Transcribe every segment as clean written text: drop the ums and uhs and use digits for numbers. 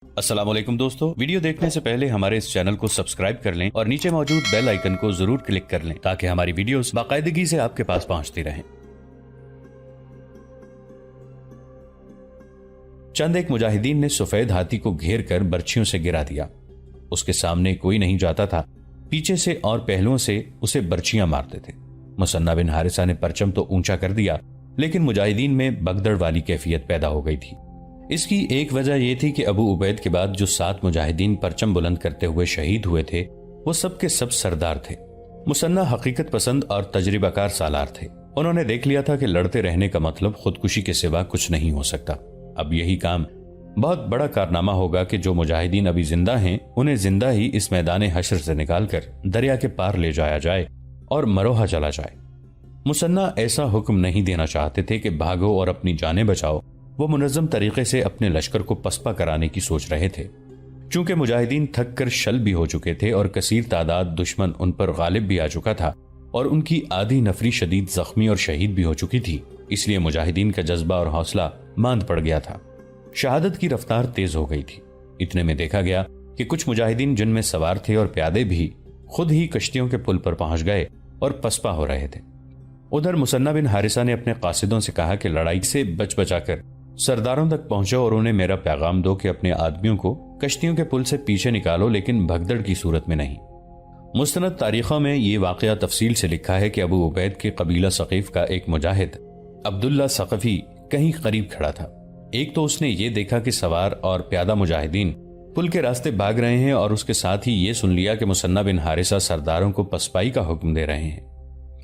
السلام علیکم دوستو، ویڈیو دیکھنے سے پہلے ہمارے اس چینل کو سبسکرائب کر لیں اور نیچے موجود بیل آئیکن کو ضرور کلک کر لیں تاکہ ہماری ویڈیوز باقاعدگی سے آپ کے پاس پہنچتی رہیں۔ چند ایک مجاہدین نے سفید ہاتھی کو گھیر کر برچھیوں سے گرا دیا۔ اس کے سامنے کوئی نہیں جاتا تھا، پیچھے سے اور پہلوؤں سے اسے برچھیاں مارتے تھے۔ مثنہ بن حارثہ نے پرچم تو اونچا کر دیا، لیکن مجاہدین میں بگدڑ والی کیفیت پیدا ہو گئی تھی۔ اس کی ایک وجہ یہ تھی کہ ابو عبید کے بعد جو 7 مجاہدین پرچم بلند کرتے ہوئے شہید ہوئے تھے وہ سب کے سب سردار تھے۔ مثنہ حقیقت پسند اور تجربہ کار سالار تھے۔ انہوں نے دیکھ لیا تھا کہ لڑتے رہنے کا مطلب خودکشی کے سوا کچھ نہیں ہو سکتا۔ اب یہی کام بہت بڑا کارنامہ ہوگا کہ جو مجاہدین ابھی زندہ ہیں انہیں زندہ ہی اس میدان حشر سے نکال کر دریا کے پار لے جایا جائے اور مروہا چلا جائے۔ مثنہ ایسا حکم نہیں دینا چاہتے تھے کہ بھاگو اور اپنی جانیں بچاؤ، وہ منظم طریقے سے اپنے لشکر کو پسپا کرانے کی سوچ رہے تھے۔ چونکہ مجاہدین تھک کر شل بھی ہو چکے تھے اور کثیر تعداد دشمن ان پر غالب بھی آ چکا تھا اور ان کی آدھی نفری شدید زخمی اور شہید بھی ہو چکی تھی، اس لیے مجاہدین کا جذبہ اور حوصلہ ماند پڑ گیا تھا۔ شہادت کی رفتار تیز ہو گئی تھی۔ اتنے میں دیکھا گیا کہ کچھ مجاہدین جن میں سوار تھے اور پیادے بھی خود ہی کشتیوں کے پل پر پہنچ گئے اور پسپا ہو رہے تھے۔ ادھر مثنہ بن حارثہ نے اپنے قاصدوں سے کہا کہ لڑائی سے بچ بچا کر سرداروں تک پہنچو اور انہیں میرا پیغام دو کہ اپنے آدمیوں کو کشتیوں کے پل سے پیچھے نکالو، لیکن بھگدڑ کی صورت میں نہیں۔ مستند تاریخوں میں یہ واقعہ تفصیل سے لکھا ہے کہ ابو عبید کے قبیلہ ثقیف کا ایک مجاہد عبداللہ ثقفی کہیں قریب کھڑا تھا۔ ایک تو اس نے یہ دیکھا کہ سوار اور پیادہ مجاہدین پل کے راستے بھاگ رہے ہیں اور اس کے ساتھ ہی یہ سن لیا کہ مثنہ بن حارثہ سرداروں کو پسپائی کا حکم دے رہے ہیں۔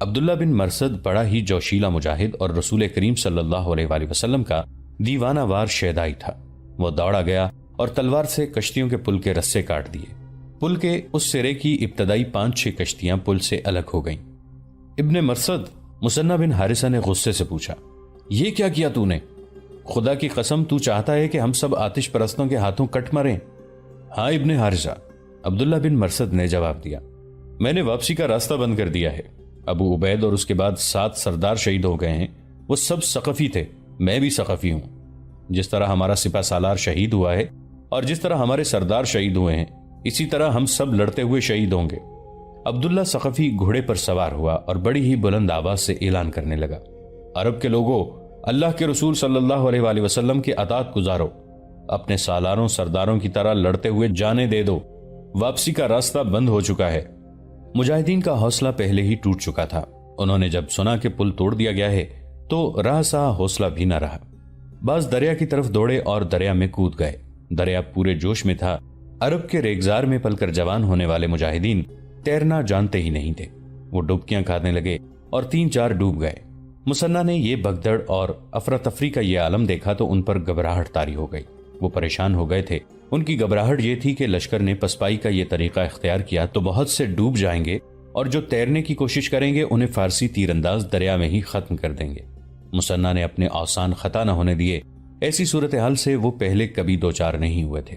عبداللہ بن مرثد بڑا ہی جوشیلا مجاہد اور رسول کریم صلی اللہ علیہ وآلہ وسلم کا دیوانہ وار شیدائی تھا۔ وہ دوڑا گیا اور تلوار سے کشتیوں کے پل کے رسے کاٹ دیے۔ پل کے اس سرے کی ابتدائی 5-6 کشتیاں پل سے الگ ہو گئیں۔ ابن مرثد، مثنہ بن حارثہ نے غصے سے پوچھا، یہ کیا کیا تو نے؟ خدا کی قسم تو چاہتا ہے کہ ہم سب آتش پرستوں کے ہاتھوں کٹ مریں؟ ہاں ابن حارثہ، عبداللہ بن مرثد نے جواب دیا، میں نے واپسی کا راستہ بند کر دیا ہے۔ ابو عبید اور اس کے بعد 7 سردار شہید ہو گئے ہیں، وہ سب ثقفی تھے، میں بھی ثقفی ہوں۔ جس طرح ہمارا سپہ سالار شہید ہوا ہے اور جس طرح ہمارے سردار شہید ہوئے ہیں، اسی طرح ہم سب لڑتے ہوئے شہید ہوں گے۔ عبداللہ ثقفی گھوڑے پر سوار ہوا اور بڑی ہی بلند آواز سے اعلان کرنے لگا، عرب کے لوگوں، اللہ کے رسول صلی اللہ علیہ وآلہ وسلم کی اطاعت گزارو، اپنے سالاروں سرداروں کی طرح لڑتے ہوئے جانیں دے دو، واپسی کا راستہ بند ہو چکا ہے۔ مجاہدین کا حوصلہ پہلے ہی ٹوٹ چکا تھا۔ انہوں نے جب سنا کہ پل توڑ دیا گیا ہے تو راہ سا حوصلہ بھی نہ رہا۔ بعض دریا کی طرف دوڑے اور دریا میں کود گئے۔ دریا پورے جوش میں تھا۔ عرب کے ریگزار میں پل کر جوان ہونے والے مجاہدین تیرنا جانتے ہی نہیں تھے۔ وہ ڈبکیاں کھانے لگے اور 3-4 ڈوب گئے۔ مثنہ نے یہ بگدڑ اور افراتفری کا یہ عالم دیکھا تو ان پر گھبراہٹ طاری ہو گئی۔ وہ پریشان ہو گئے تھے۔ ان کی گھبراہٹ یہ تھی کہ لشکر نے پسپائی کا یہ طریقہ اختیار کیا تو بہت سے ڈوب جائیں گے اور جو تیرنے کی کوشش کریں گے انہیں فارسی تیر انداز دریا میں ہی ختم کر دیں گے۔ مثنہ نے اپنے اوسان خطا نہ ہونے دیے۔ ایسی صورتحال سے وہ پہلے کبھی دوچار نہیں ہوئے تھے۔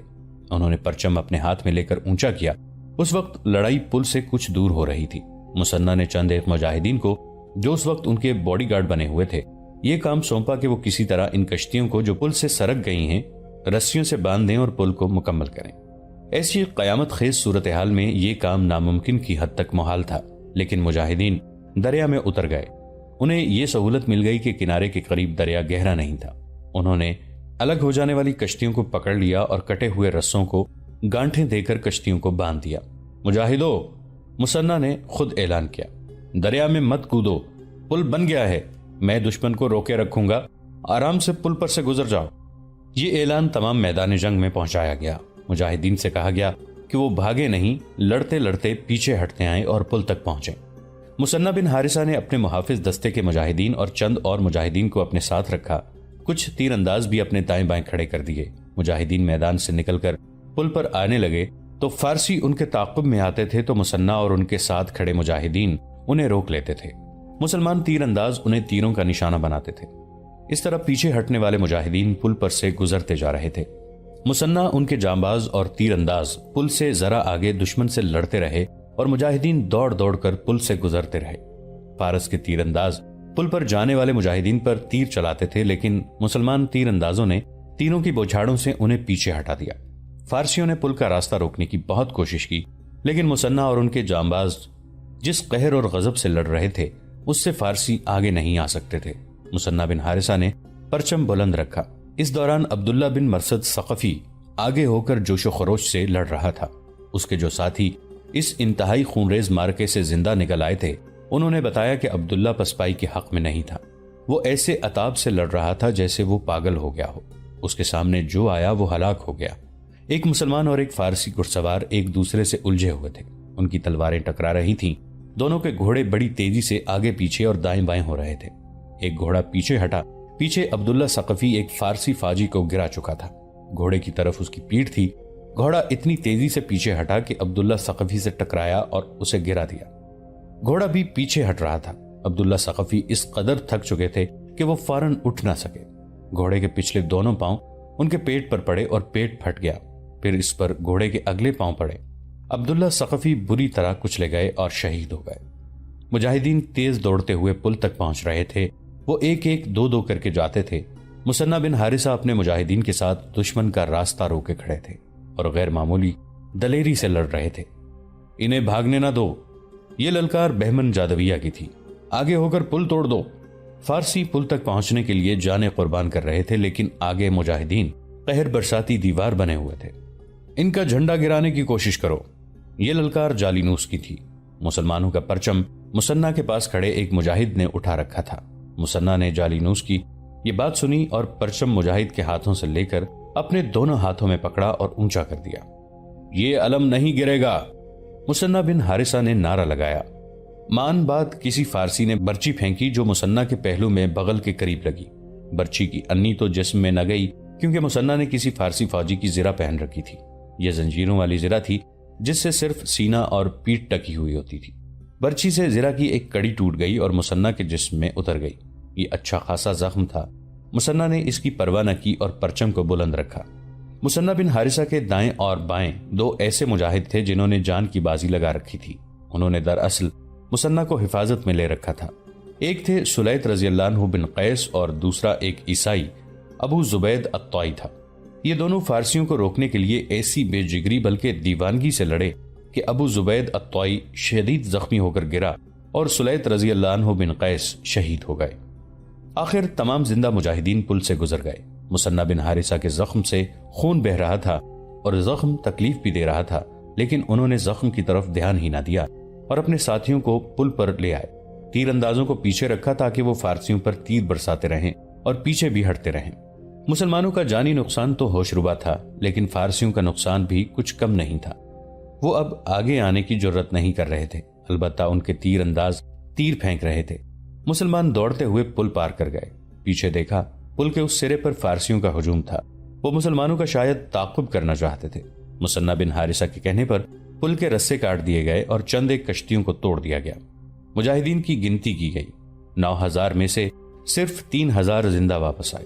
انہوں نے پرچم اپنے ہاتھ میں لے کر اونچا کیا۔ اس وقت لڑائی پل سے کچھ دور ہو رہی تھی۔ مثنہ نے چند ایک مجاہدین کو جو اس وقت ان کے باڈی گارڈ بنے ہوئے تھے یہ کام سونپا کہ وہ کسی طرح ان کشتیوں کو جو پل سے سرک گئی ہیں رسیوں سے باندھ دیں اور پل کو مکمل کریں۔ ایسی قیامت خیز صورتحال میں یہ کام ناممکن کی حد تک محال تھا، لیکن مجاہدین دریا میں اتر گئے۔ انہیں یہ سہولت مل گئی کہ کنارے کے قریب دریا گہرا نہیں تھا۔ انہوں نے الگ ہو جانے والی کشتیوں کو پکڑ لیا اور کٹے ہوئے رسوں کو گانٹھیں دے کر کشتیوں کو باندھ دیا۔ مجاہدو، مثنہ نے خود اعلان کیا، دریا میں مت کودو، پل بن گیا ہے، میں دشمن کو روکے رکھوں گا، آرام سے پل پر سے گزر جاؤ۔ یہ اعلان تمام میدان جنگ میں پہنچایا گیا۔ مجاہدین سے کہا گیا کہ وہ بھاگے نہیں، لڑتے لڑتے پیچھے ہٹتے آئیں اور پل تک پہنچیں۔ مثنہ بن حارثہ نے اپنے محافظ دستے کے مجاہدین اور چند اور مجاہدین کو اپنے ساتھ رکھا۔ کچھ تیر انداز بھی اپنے دائیں بائیں کھڑے کر دیے۔ مجاہدین میدان سے نکل کر پل پر آنے لگے تو فارسی ان کے تعاقب میں آتے تھے تو مثنہ اور ان کے ساتھ کھڑے مجاہدین انہیں روک لیتے تھے۔ مسلمان تیر انداز انہیں تیروں کا نشانہ بناتے تھے۔ اس طرح پیچھے ہٹنے والے مجاہدین پل پر سے گزرتے جا رہے تھے۔ مثنہ ان کے جانباز اور تیر انداز پل سے ذرا آگے دشمن سے لڑتے رہے اور مجاہدین دوڑ دوڑ کر پل سے گزرتے رہے۔ فارس کے تیر انداز پل پر جانے والے مجاہدین پر تیر چلاتے تھے، لیکن مسلمان تیر اندازوں نے تیروں کی بوچھاڑوں سے انہیں پیچھے ہٹا دیا۔ فارسیوں نے پل کا راستہ روکنے کی بہت کوشش کی، لیکن مصنع اور ان کے جانباز جس قہر اور غضب سے لڑ رہے تھے اس سے فارسی آگے نہیں آ سکتے تھے۔ مصنع بن حارثہ نے پرچم بلند رکھا۔ اس دوران عبداللہ بن مرثد ثقفی آگے ہو کر جوش و خروش سے لڑ رہا تھا۔ اس کے جو ساتھی اس انتہائی خونریز مارکے سے زندہ نکل آئے تھے انہوں نے بتایا کہ عبداللہ پسپائی کے حق میں نہیں تھا۔ وہ ایسے عتاب سے لڑ رہا تھا جیسے وہ پاگل ہو گیا ہو۔ اس کے سامنے جو آیا وہ ہلاک ہو گیا۔ ایک مسلمان اور ایک فارسی گھڑسوار ایک دوسرے سے الجھے ہوئے تھے۔ ان کی تلواریں ٹکرا رہی تھیں۔ دونوں کے گھوڑے بڑی تیزی سے آگے پیچھے اور دائیں بائیں ہو رہے تھے۔ ایک گھوڑا پیچھے ہٹا، پیچھے عبداللہ ثقفی ایک فارسی فاجی کو گرا چکا تھا۔ گھوڑے کی طرف اس کی پیٹھ تھی۔ گھوڑا اتنی تیزی سے پیچھے ہٹا کہ عبداللہ ثقفی سے ٹکرایا اور اسے گرا دیا۔ گھوڑا بھی پیچھے ہٹ رہا تھا۔ عبداللہ ثقفی اس قدر تھک چکے تھے کہ وہ فوراً اٹھ نہ سکے۔ گھوڑے کے پچھلے دونوں پاؤں ان کے پیٹ پر پڑے اور پیٹ پھٹ گیا۔ پھر اس پر گھوڑے کے اگلے پاؤں پڑے۔ عبداللہ ثقفی بری طرح کچلے گئے اور شہید ہو گئے۔ مجاہدین تیز دوڑتے ہوئے پل تک پہنچ رہے تھے۔ وہ ایک ایک دو دو کر کے جاتے تھے۔ مصنع بن حارثہ اپنے مجاہدین کے ساتھ دشمن کا راستہ روکے کھڑے تھے اور غیر معمولی دلیری سے لڑ رہے تھے۔ انہیں بھاگنے نہ دو، یہ للکار بہمن جادویہ کی تھی۔ آگے ہو کر پل توڑ دو۔ فارسی پل تک پہنچنے کے لیے جانیں قربان کر رہے تھے، لیکن آگے مجاہدین قہر برساتی دیوار بنے ہوئے تھے۔ ان کا جھنڈا گرانے کی کوشش کرو، یہ للکار جالینوس کی تھی۔ مسلمانوں کا پرچم مصنع کے پاس کھڑے ایک مجاہد نے اٹھا رکھا تھا۔ مصنع نے جالینوس کی یہ بات سنی اور پرچم مجاہد کے ہاتھوں سے لے کر اپنے دونوں ہاتھوں میں پکڑا اور اونچا کر دیا۔ یہ علم نہیں گرے گا، مصنع بن حارثہ نے نعرہ لگایا۔ مان بعد کسی فارسی نے برچی پھینکی جو مصنع کے پہلو میں بغل کے قریب لگی۔ برچی کی انی تو جسم میں نہ گئی کیونکہ مصنع نے کسی فارسی فوجی کی زرہ پہن رکھی تھی۔ یہ زنجیروں والی زرہ تھی جس سے صرف سینہ اور پیٹھ ٹکی ہوئی ہوتی تھی۔ برچی سے زرہ کی ایک کڑی ٹوٹ گئی اور مصنع کے جسم میں اتر گئی۔ یہ اچھا خاصا زخم تھا۔ مصنع نے اس کی پرواہ نہ کی اور پرچم کو بلند رکھا۔ مصنع بن حارثہ کے دائیں اور بائیں دو ایسے مجاہد تھے جنہوں نے جان کی بازی لگا رکھی تھی۔ انہوں نے دراصل مصنع کو حفاظت میں لے رکھا تھا۔ ایک تھے سلیط رضی اللہ عنہ بن قیس اور دوسرا ایک عیسائی ابو زبید الطائی تھا۔ یہ دونوں فارسیوں کو روکنے کے لیے ایسی بے جگری بلکہ دیوانگی سے لڑے کہ ابو زبید الطائی شدید زخمی ہو کر گرا اور سلیط رضی اللہ عنہ بن قیس شہید ہو گئے۔ آخر تمام زندہ مجاہدین پل سے گزر گئے۔ مصنع بن حارثہ کے زخم سے خون بہ رہا تھا اور زخم تکلیف بھی دے رہا تھا، لیکن انہوں نے زخم کی طرف دھیان ہی نہ دیا اور اپنے ساتھیوں کو پل پر لے آئے۔ تیر اندازوں کو پیچھے رکھا تاکہ وہ فارسیوں پر تیر برساتے رہیں اور پیچھے بھی ہٹتے رہیں۔ مسلمانوں کا جانی نقصان تو ہوش ربا تھا، لیکن فارسیوں کا نقصان بھی کچھ کم نہیں تھا۔ وہ اب آگے آنے کی جرت نہیں کر رہے تھے، البتہ ان کے تیر انداز تیر پھینک رہے تھے۔ مسلمان دوڑتے ہوئے پل پار کر گئے۔ پیچھے دیکھا، پل کے اس سرے پر فارسیوں کا ہجوم تھا۔ وہ مسلمانوں کا شاید تعاقب کرنا چاہتے تھے۔ مصنع بن حارثہ کے کہنے پر پل کے رسے کاٹ دیے گئے اور چند ایک کشتیوں کو توڑ دیا گیا۔ مجاہدین کی گنتی کی گئی۔ 9000 میں سے صرف 3000 زندہ واپس آئے۔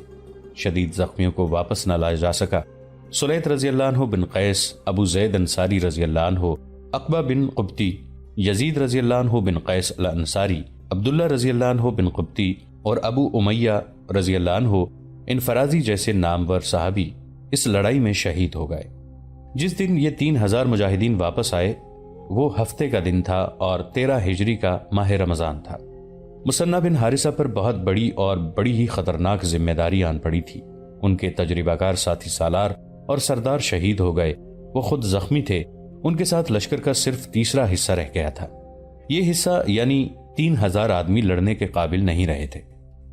شدید زخمیوں کو واپس نہ لایا جا سکا۔ سلیط رضی اللہ عنہ بن قیس، ابو زید انصاری رضی اللہ عنہ، عقبہ بن قبطی، یزید رضی اللہ عنہ بن قیس الانصاری، عبداللہ رضی اللہ عنہ بن قبطی اور ابو امیہ رضی اللہ عنہ انفرازی جیسے نامور صحابی اس لڑائی میں شہید ہو گئے۔ جس دن یہ 3000 مجاہدین واپس آئے وہ ہفتے کا دن تھا اور 13 ہجری کا ماہ رمضان تھا۔ مصنع بن حارثہ پر بہت بڑی اور بڑی ہی خطرناک ذمہ داری آن پڑی تھی۔ ان کے تجربہ کار ساتھی سالار اور سردار شہید ہو گئے۔ وہ خود زخمی تھے۔ ان کے ساتھ لشکر کا صرف تیسرا حصہ رہ گیا تھا۔ یہ حصہ یعنی 3000 آدمی لڑنے کے قابل نہیں رہے تھے۔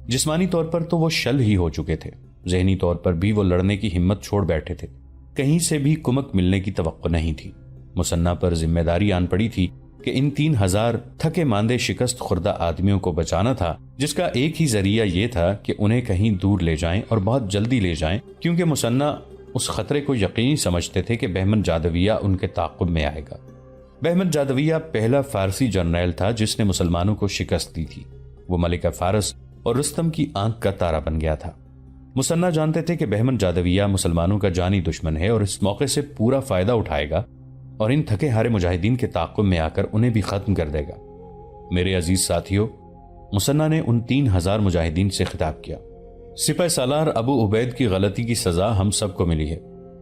جسمانی طور پر تو وہ شل ہی ہو چکے تھے، ذہنی طور پر بھی وہ لڑنے کی ہمت چھوڑ بیٹھے تھے۔ کہیں سے بھی کمک ملنے کی توقع نہیں تھی۔ مصنع پر ذمہ داری آن پڑی تھی کہ ان 3000 تھکے ماندے شکست خوردہ آدمیوں کو بچانا تھا، جس کا ایک ہی ذریعہ یہ تھا کہ انہیں کہیں دور لے جائیں اور بہت جلدی لے جائیں، کیونکہ مصنع اس خطرے کو یقینی سمجھتے تھے کہ بہمن جادویہ ان کے تعاقب میں آئے گا۔ بہمن جادویہ پہلا فارسی جرنیل تھا جس نے مسلمانوں کو شکست دی تھی۔ وہ ملکہ فارس اور رستم کی آنکھ کا تارا بن گیا تھا۔ مصنع جانتے تھے کہ بہمن جادویہ مسلمانوں کا جانی دشمن ہے اور اس موقع سے پورا فائدہ اٹھائے گا اور ان تھکے ہارے مجاہدین کے تعاقب میں آ کر انہیں بھی ختم کر دے گا۔ میرے عزیز ساتھیوں، مصنع نے ان 3000 مجاہدین سے خطاب کیا، سپہ سالار ابو عبید کی غلطی کی سزا ہم سب کو ملی ہے۔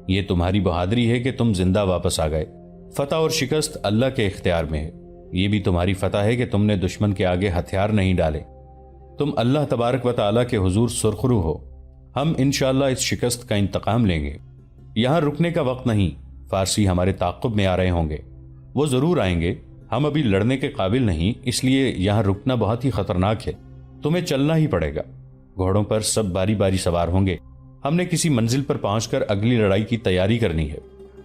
یہ تمہاری بہادری ہے کہ تم زندہ واپس آ گئے۔ فتح اور شکست اللہ کے اختیار میں ہے۔ یہ بھی تمہاری فتح ہے کہ تم نے دشمن کے آگے ہتھیار نہیں ڈالے۔ تم اللہ تبارک و تعالیٰ کے حضور سرخرو ہو۔ ہم انشاءاللہ اس شکست کا انتقام لیں گے۔ یہاں رکنے کا وقت نہیں، فارسی ہمارے تعاقب میں آ رہے ہوں گے۔ وہ ضرور آئیں گے، ہم ابھی لڑنے کے قابل نہیں، اس لیے یہاں رکنا بہت ہی خطرناک ہے۔ تمہیں چلنا ہی پڑے گا۔ گھوڑوں پر سب باری باری سوار ہوں گے۔ ہم نے کسی منزل پر پہنچ کر اگلی لڑائی کی تیاری کرنی ہے۔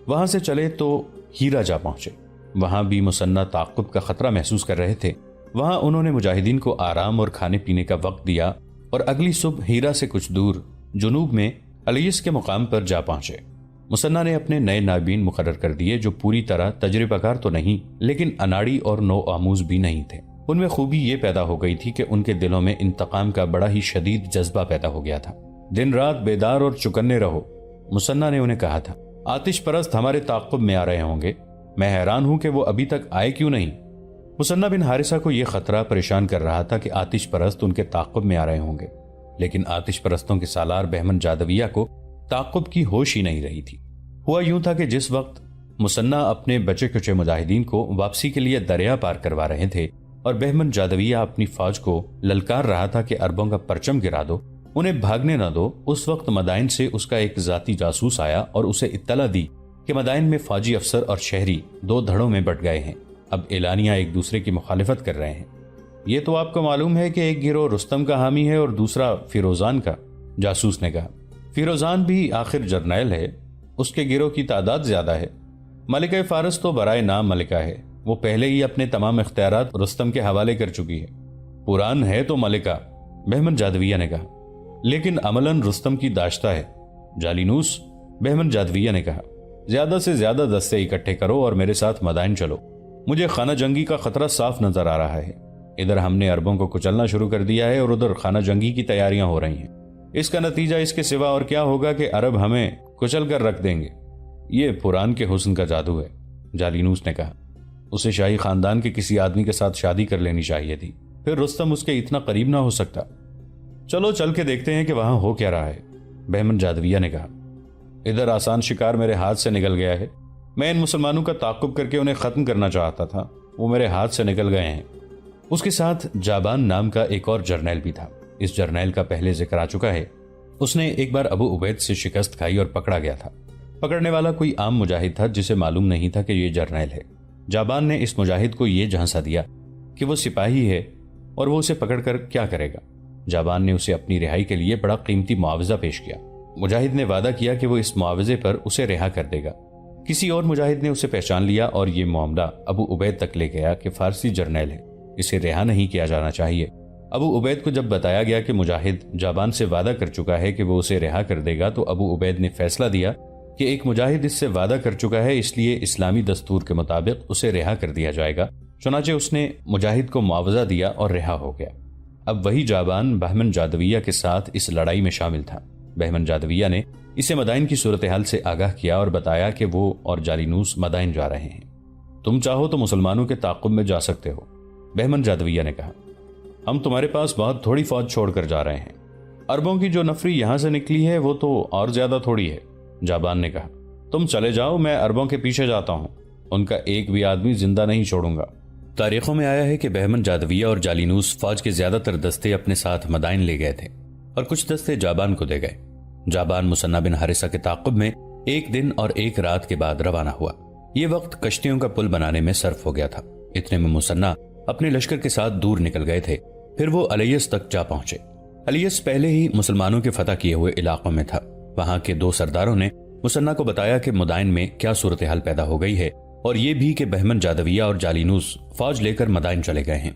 وہاں سے چلے تو ہیرا جا پہنچے۔ وہاں بھی مثنیٰ تعاقب کا خطرہ محسوس کر رہے تھے۔ وہاں انہوں نے مجاہدین کو آرام اور کھانے پینے کا وقت دیا اور اگلی صبح ہیرا سے کچھ دور جنوب میں الیس کے مقام پر جا پہنچے۔ مثنیٰ نے اپنے نئے نائبین مقرر کر دیے جو پوری طرح تجربہ کار تو نہیں لیکن اناڑی اور نو آموز بھی نہیں تھے۔ ان میں خوبی یہ پیدا ہو گئی تھی کہ ان کے دلوں میں انتقام کا بڑا ہی شدید جذبہ پیدا ہو گیا تھا۔ دن رات بیدار اور چکنے رہو، مثنیٰ نے انہیں کہا تھا۔ آتش پرست ہمارے تعاقب میں آ رہے ہوں گے، میں حیران ہوں کہ وہ ابھی تک آئے کیوں نہیں۔ مثنیٰ بن حارثہ کو یہ خطرہ پریشان کر رہا تھا کہ آتش پرست ان کے تعاقب میں آ رہے ہوں گے، لیکن آتش پرستوں کے سالار بہمن جادویہ کو تعاقب کی ہوش ہی نہیں رہی تھی۔ ہوا یوں تھا کہ جس وقت مثنیٰ اپنے بچے کچے مجاہدین کو واپسی کے لیے دریا پار کروا رہے تھے اور بہمن جادویہ اپنی فوج کو للکار رہا تھا کہ عربوں کا پرچم گرا دو، انہیں بھاگنے نہ دو، اس وقت مدائن سے اس کا ایک ذاتی جاسوس آیا اور اسے اطلاع دی کہ مدائن میں فوجی افسر اور شہری دو دھڑوں میں بٹ گئے ہیں، اب اعلانیہ ایک دوسرے کی مخالفت کر رہے ہیں۔ یہ تو آپ کو معلوم ہے کہ ایک گروہ رستم کا حامی ہے اور دوسرا فیروزان کا، جاسوس نے کہا۔ فیروزان بھی آخر جرنیل ہے، اس کے گروہ کی تعداد زیادہ ہے۔ ملکہ فارس تو برائے نام ملکہ ہے، وہ پہلے ہی اپنے تمام اختیارات رستم کے حوالے کر چکی ہے۔ پران ہے تو ملکہ، بہمن جادویہ نے کہا، لیکن عملاً رستم کی داشتہ ہے۔ جالینوس، بہمن جادویہ نے کہا، زیادہ سے زیادہ دستے اکٹھے کرو اور میرے ساتھ مدائن چلو۔ مجھے خانہ جنگی کا خطرہ صاف نظر آ رہا ہے۔ ادھر ہم نے عربوں کو کچلنا شروع کر دیا ہے اور ادھر خانہ جنگی کی تیاریاں ہو رہی ہیں۔ اس کا نتیجہ اس کے سوا اور کیا ہوگا کہ عرب ہمیں کچل کر رکھ دیں گے۔ یہ پران کے حسن کا جادو ہے، جالینوس نے کہا۔ اسے شاہی خاندان کے کسی آدمی کے ساتھ شادی کر لینی چاہیے تھی، پھر رستم اس کے اتنا قریب نہ ہو سکتا۔ چلو چل کے دیکھتے ہیں کہ وہاں ہو کیا رہا ہے، بہمن جادویہ نے کہا۔ ادھر آسان شکار میرے ہاتھ سے نکل گیا ہے۔ میں ان مسلمانوں کا تعاقب کر کے انہیں ختم کرنا چاہتا تھا، وہ میرے ہاتھ سے نکل گئے ہیں۔ اس کے ساتھ جابان نام کا ایک اور جرنیل بھی تھا۔ اس جرنیل کا پہلے ذکر آ چکا ہے۔ اس نے ایک بار ابو عبید سے شکست کھائی اور پکڑا گیا تھا۔ پکڑنے والا کوئی عام مجاہد تھا جسے معلوم نہیں تھا کہ یہ جرنیل ہے۔ جابان نے اس مجاہد کو یہ جھانسا دیا کہ وہ سپاہی ہے اور وہ اسے پکڑ کر کیا کرے گا۔ جابان نے اسے اپنی رہائی کے لیے بڑا قیمتی معاوضہ پیش کیا۔ مجاہد نے وعدہ کیا کہ وہ اس معاوضے پر اسے رہا کر دے گا۔ کسی اور مجاہد نے اسے پہچان لیا اور یہ معاملہ ابو عبید تک لے گیا کہ فارسی جرنیل ہے، اسے رہا نہیں کیا جانا چاہیے۔ ابو عبید کو جب بتایا گیا کہ مجاہد جابان سے وعدہ کر چکا ہے کہ وہ اسے رہا کر دے گا، تو ابو عبید نے فیصلہ دیا کہ ایک مجاہد اس سے وعدہ کر چکا ہے، اس لیے اسلامی دستور کے مطابق اسے رہا کر دیا جائے گا۔ چنانچہ اس نے مجاہد کو معاوضہ دیا اور رہا ہو گیا۔ اب وہی جابان بہمن جادویہ کے ساتھ اس لڑائی میں شامل تھا۔ بہمن جادویہ نے اسے مدائن کی صورتحال سے آگاہ کیا اور بتایا کہ وہ اور جالینوس مدائن جا رہے ہیں۔ تم چاہو تو مسلمانوں کے تعاقب میں جا سکتے ہو، بہمن جادویہ نے کہا۔ ہم تمہارے پاس بہت تھوڑی فوج چھوڑ کر جا رہے ہیں، عربوں کی جو نفری یہاں سے نکلی ہے وہ تو اور زیادہ تھوڑی ہے، جابان نے کہا۔ تم چلے جاؤ، میں عربوں کے پیچھے جاتا ہوں، ان کا ایک بھی آدمی زندہ نہیں چھوڑوں گا۔ تاریخوں میں آیا ہے کہ بہمن جادویہ اور جالینوس فوج کے زیادہ تر دستے اپنے ساتھ مدائن لے گئے تھے اور کچھ دستے جابان کو دے گئے۔ جابان مثنیٰ بن حارثہ کے تعاقب میں ایک دن اور ایک رات کے بعد روانہ ہوا۔ یہ وقت کشتیوں کا پل بنانے میں صرف ہو گیا تھا۔ اتنے میں مثنیٰ اپنے لشکر کے ساتھ دور نکل گئے تھے۔ پھر وہ الیس تک جا پہنچے۔ الیس پہلے ہی مسلمانوں کے فتح کیے ہوئے علاقوں میں تھا۔ وہاں کے دو سرداروں نے مثنیٰ کو بتایا کہ مدائن میں کیا صورتحال پیدا ہو گئی ہے اور یہ بھی کہ بہمن جادویہ اور جالینوس فوج لے کر مدائن چلے گئے ہیں۔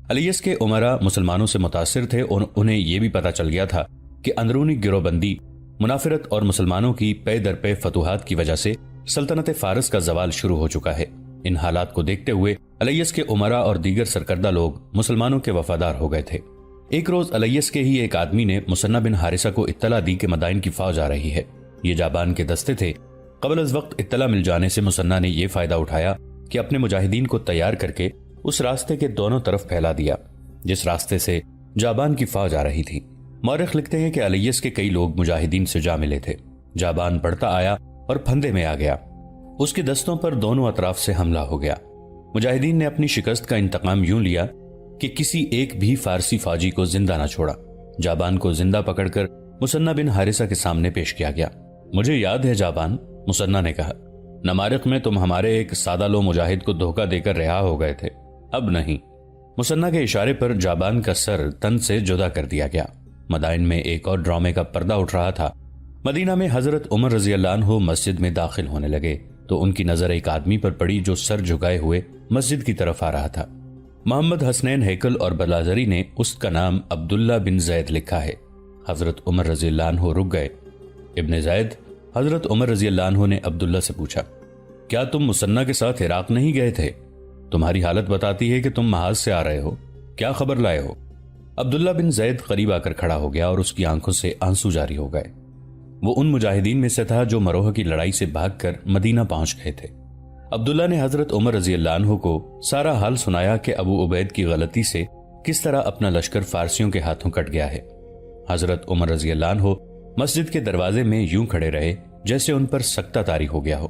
الیس کے امراء مسلمانوں سے متاثر تھے اور انہیں یہ بھی پتا چل گیا تھا کہ اندرونی گروہ بندی، منافرت اور مسلمانوں کی پے در پے فتوحات کی وجہ سے سلطنت فارس کا زوال شروع ہو چکا ہے۔ ان حالات کو دیکھتے ہوئے الیس کے امراء اور دیگر سرکردہ لوگ مسلمانوں کے وفادار ہو گئے تھے۔ ایک روز الیس کے ہی ایک آدمی نے مثنیٰ بن حارثہ کو اطلاع دی کہ مدائن کی فوج آ رہی ہے۔ یہ جابان کے دستے تھے۔ قبل از وقت اطلاع مل جانے سے مثنیٰ نے یہ فائدہ اٹھایا کہ اپنے مجاہدین کو تیار کر کے اس راستے کے دونوں طرف پھیلا دیا جس راستے سے جابان کی فوج آ رہی تھی۔ مورخ لکھتے ہیں کہ الیس کے کئی لوگ مجاہدین سے جا ملے تھے۔ جابان بڑھتا آیا اور پھندے میں آ گیا۔ اس کے دستوں پر دونوں اطراف سے حملہ ہو گیا۔ مجاہدین نے اپنی شکست کا انتقام یوں لیا کہ کسی ایک بھی فارسی فوجی کو زندہ نہ چھوڑا۔ جابان کو زندہ پکڑ کر مثنہ بن حارثہ کے سامنے پیش کیا گیا۔ مجھے یاد ہے جابان، مثنہ نے کہا، نمارق میں تم ہمارے ایک سادہ لو مجاہد کو دھوکہ دے کر رہا ہو گئے تھے، اب نہیں۔ مثنہ کے اشارے پر جابان کا سر تن سے جدا کر دیا گیا۔ مدائن میں ایک اور ڈرامے کا پردہ اٹھ رہا تھا۔ مدینہ میں حضرت عمر رضی اللہ عنہ مسجد میں داخل ہونے لگے تو ان کی نظر ایک آدمی پر پڑی جو سر جھکائے ہوئے مسجد کی طرف آ رہا تھا۔ محمد حسنین ہیکل اور بلازری نے اس کا نام عبداللہ بن زید لکھا ہے۔ حضرت عمر رضی اللہ عنہ رک گئے۔ ابن زید، حضرت عمر رضی اللہ عنہ نے عبداللہ سے پوچھا، کیا تم مثنہ کے ساتھ عراق نہیں گئے تھے؟ تمہاری حالت بتاتی ہے کہ تم محاذ سے آ رہے ہو، کیا خبر لائے ہو؟ عبداللہ بن زید قریب آ کر کھڑا ہو گیا اور اس کی آنکھوں سے آنسو جاری ہو گئے۔ وہ ان مجاہدین میں سے تھا جو مروہ کی لڑائی سے بھاگ کر مدینہ پہنچ گئے تھے۔ عبداللہ نے حضرت عمر رضی اللہ عنہ کو سارا حال سنایا کہ ابو عبید کی غلطی سے کس طرح اپنا لشکر فارسیوں کے ہاتھوں کٹ گیا ہے۔ حضرت عمر رضی اللہ عنہ مسجد کے دروازے میں یوں کھڑے رہے جیسے ان پر سکتہ طاری ہو گیا ہو۔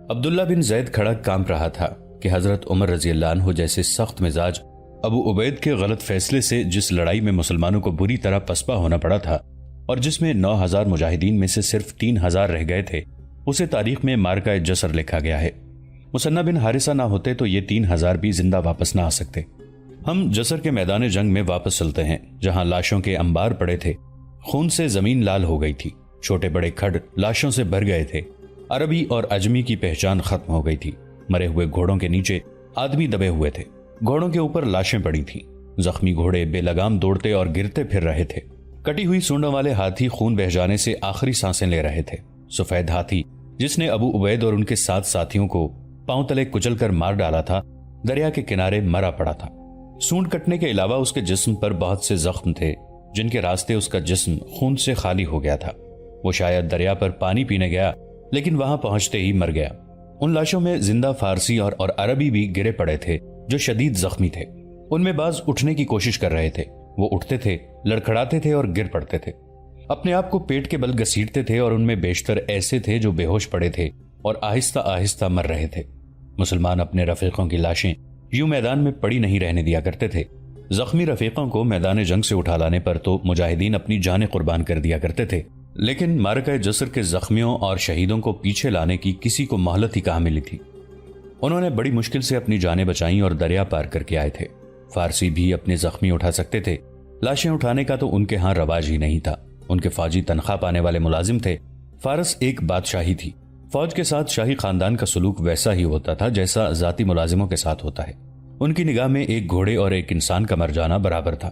عبداللہ بن زید کھڑا کانپ رہا تھا کہ حضرت عمر رضی اللہ عنہ جیسے سخت مزاج ابو عبید کے غلط فیصلے سے جس لڑائی میں مسلمانوں کو بری طرح پسپا ہونا پڑا تھا اور جس میں 9000 مجاہدین میں سے صرف 3000 رہ گئے تھے، اسے تاریخ میں مارکہ جسر لکھا گیا ہے۔ مثنہ بن حارثہ نہ ہوتے تو یہ 3000 بھی زندہ واپس نہ آ سکتے۔ ہم جسر کے میدان جنگ میں واپس چلتے ہیں، جہاں لاشوں کے انبار پڑے تھے۔ خون سے زمین لال ہو گئی تھی، چھوٹے بڑے کھڈ لاشوں سے بھر گئے تھے۔ عربی اور اجمی کی پہچان ختم ہو گئی تھی۔ مرے ہوئے گھوڑوں کے نیچے آدمی دبے ہوئے تھے، گھوڑوں کے اوپر لاشیں پڑی تھیں۔ زخمی گھوڑے بے لگام دوڑتے اور گرتے پھر رہے تھے۔ کٹی ہوئی سونڈوں والے ہاتھی خون بہہ جانے سے آخری سانسیں لے رہے تھے۔ سفید ہاتھی جس نے ابو عبید اور ان کے 7 ساتھیوں کو پاؤں تلے کچل کر مار ڈالا تھا، دریا کے کنارے مرا پڑا تھا۔ سونڈ کٹنے کے علاوہ اس کے جسم پر بہت سے زخم تھے جن کے راستے اس کا جسم خون سے خالی ہو گیا تھا۔ وہ شاید دریا پر پانی پینے گیا لیکن وہاں پہنچتے ہی مر گیا۔ ان لاشوں میں زندہ فارسی اور عربی بھی گرے پڑے تھے جو شدید زخمی تھے۔ ان میں بعض اٹھنے کی کوشش کر رہے تھے، وہ اٹھتے تھے، لڑکھڑاتے تھے اور گر پڑتے تھے، اپنے آپ کو پیٹ کے بل گھسیٹتے تھے، اور ان میں بیشتر ایسے تھے جو بے ہوش پڑے تھے اور آہستہ آہستہ مر رہے تھے۔ مسلمان اپنے رفیقوں کی لاشیں یوں میدان میں پڑی نہیں رہنے دیا کرتے تھے۔ زخمی رفیقوں کو میدان جنگ سے اٹھا لانے پر تو مجاہدین اپنی جانیں قربان کر دیا کرتے تھے، لیکن مارکہ جسر کے زخمیوں اور شہیدوں کو پیچھے لانے کی کسی کو مہلت ہی کہاں ملی تھی۔ انہوں نے بڑی مشکل سے اپنی جانیں بچائیں اور دریا پار کر کے آئے تھے۔ فارسی بھی اپنے زخمی اٹھا سکتے تھے، لاشیں اٹھانے کا تو ان کے ہاں رواج ہی نہیں تھا۔ ان کے فوجی تنخواہ پانے والے ملازم تھے۔ فارس ایک بادشاہی تھی، فوج کے ساتھ شاہی خاندان کا سلوک ویسا ہی ہوتا تھا جیسا ذاتی ملازموں کے ساتھ ہوتا ہے۔ ان کی نگاہ میں ایک گھوڑے اور ایک انسان کا مر جانا برابر تھا۔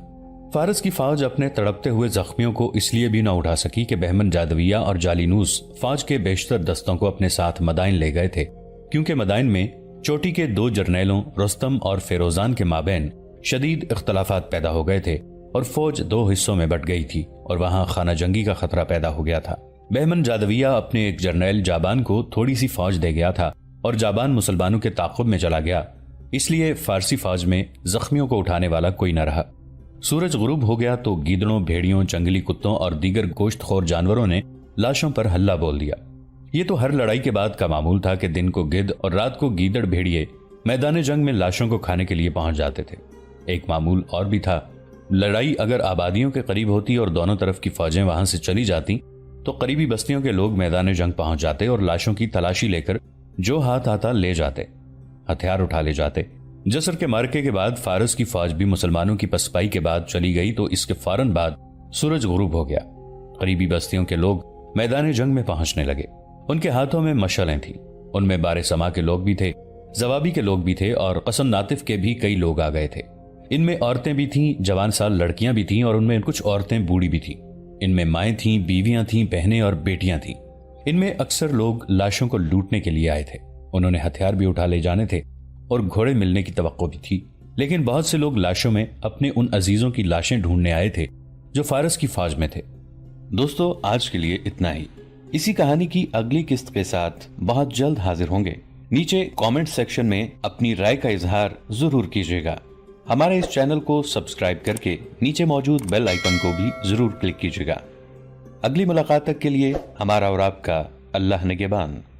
فارس کی فوج اپنے تڑپتے ہوئے زخمیوں کو اس لیے بھی نہ اٹھا سکی کہ بہمن جادویہ اور جالینوس فوج کے بیشتر دستوں کو اپنے ساتھ مدائن لے گئے تھے، کیونکہ مدائن میں چوٹی کے 2 جرنیلوں رستم اور فیروزان کے مابین شدید اختلافات پیدا ہو گئے تھے اور فوج 2 حصوں میں بٹ گئی تھی اور وہاں خانہ جنگی کا خطرہ پیدا ہو گیا تھا۔ بہمن جادویہ اپنے ایک جرنیل جابان کو تھوڑی سی فوج دے گیا تھا اور جابان مسلمانوں کے تعاقب میں چلا گیا، اس لیے فارسی فوج میں زخمیوں کو اٹھانے والا کوئی نہ رہا۔ سورج غروب ہو گیا تو گیدڑوں، بھیڑیوں، جنگلی کتوں اور دیگر گوشت خور جانوروں نے لاشوں پر حلہ بول دیا۔ یہ تو ہر لڑائی کے بعد کا معمول تھا کہ دن کو گدھ اور رات کو گیدڑ بھیڑیے میدان جنگ میں لاشوں کو کھانے کے لیے پہنچ جاتے تھے۔ ایک معمول اور بھی تھا، لڑائی اگر آبادیوں کے قریب ہوتی اور دونوں طرف کی فوجیں وہاں سے چلی جاتی تو قریبی بستیوں کے لوگ میدان جنگ پہنچ جاتے اور لاشوں کی تلاشی لے کر جو ہاتھ آتا لے جاتے، ہتھیار اٹھا لے جاتے۔ جسر کے مارکے کے بعد فارس کی فوج بھی مسلمانوں کی پسپائی کے بعد چلی گئی تو اس کے فوراً بعد سورج غروب ہو گیا۔ قریبی بستیوں کے لوگ میدان جنگ میں پہنچنے لگے۔ ان کے ہاتھوں میں مشعلیں تھیں، ان میں بار سما کے لوگ بھی تھے، زوابی کے لوگ بھی تھے اور قسم ناطف کے بھی کئی لوگ آ گئے تھے۔ ان میں عورتیں بھی تھیں، جوان سال لڑکیاں بھی تھیں اور ان میں کچھ عورتیں بوڑھی بھی تھیں۔ ان میں مائیں تھیں، بیویاں تھیں، بہنیں اور بیٹیاں تھیں۔ ان میں اکثر لوگ لاشوں کو لوٹنے کے لیے آئے تھے، انہوں نے ہتھیار بھی اٹھا لے جانے تھے اور گھوڑے ملنے کی توقع بھی تھی، لیکن بہت سے لوگ لاشوں میں اپنے ان عزیزوں کی لاشیں ڈھونڈنے آئے تھے جو فارس کی فوج میں تھے۔ دوستو، آج کے لیے اتنا ہی۔ اسی کہانی کی اگلی قسط کے ساتھ بہت جلد حاضر ہوں گے۔ نیچے کامنٹ سیکشن میں اپنی رائے کا اظہار ضرور کیجیے گا۔ ہمارے اس چینل کو سبسکرائب کر کے نیچے موجود بیل آئیکن کو بھی ضرور کلک کیجیے گا۔ اگلی ملاقات تک کے لیے ہمارا اور آپ کا اللہ نگہبان۔